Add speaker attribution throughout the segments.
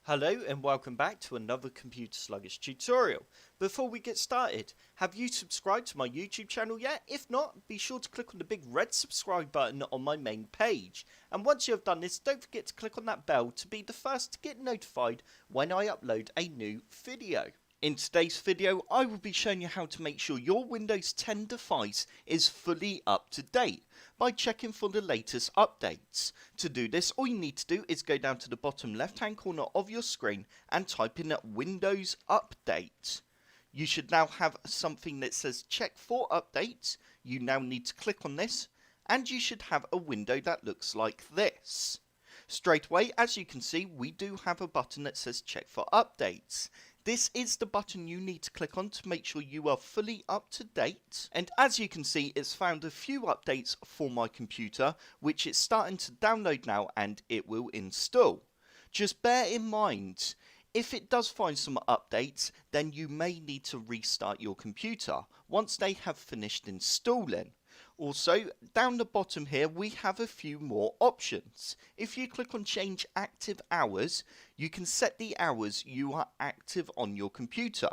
Speaker 1: Hello and welcome back to another Computer Sluggish tutorial. Before we get started, have you subscribed to my YouTube channel yet? If not, be sure to click on the big red subscribe button on my main page. And once you have done this, don't forget to click on that bell to be the first to get notified when I upload a new video. In today's video, I will be showing you how to make sure your Windows 10 device is fully up to date by checking for the latest updates. To do this, all you need to do is go down to the bottom left hand corner of your screen and type in Windows Update. You should now have something that says check for updates. You now need to click on this and you should have a window that looks like this. Straight away, as you can see, we do have a button that says check for updates. This is the button you need to click on to make sure you are fully up to date. And as you can see, it's found a few updates for my computer, which it's starting to download now and it will install. Just bear in mind, if it does find some updates, then you may need to restart your computer once they have finished installing. Also, down the bottom here we have a few more options. If you click on change active hours, you can set the hours you are active on your computer.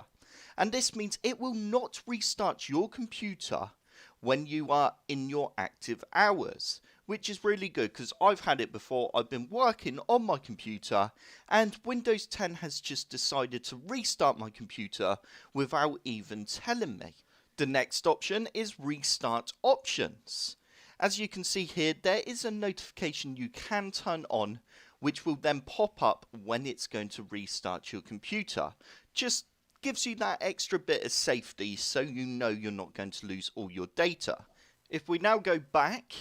Speaker 1: And this means it will not restart your computer when you are in your active hours, which is really good because I've had it before. I've been working on my computer and Windows 10 has just decided to restart my computer without even telling me. The next option is restart options. As you can see here, there is a notification you can turn on which will then pop up when it's going to restart your computer. Just gives you that extra bit of safety so you know you're not going to lose all your data. If we now go back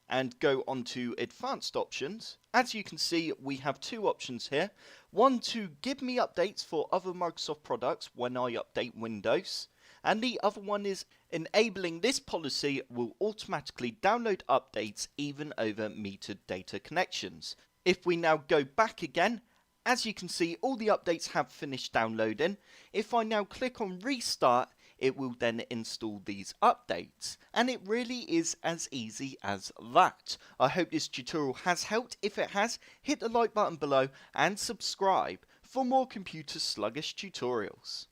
Speaker 1: and go on to advanced options, as you can see we have two options here. One to give me updates for other Microsoft products when I update Windows, and the other one is enabling this policy will automatically download updates even over metered data connections. If we now go back again, as you can see all the updates have finished downloading. If I now click on restart, it will then install these updates, and it really is as easy as that. I hope this tutorial has helped. If it has, hit the like button below and subscribe for more computer sluggish tutorials.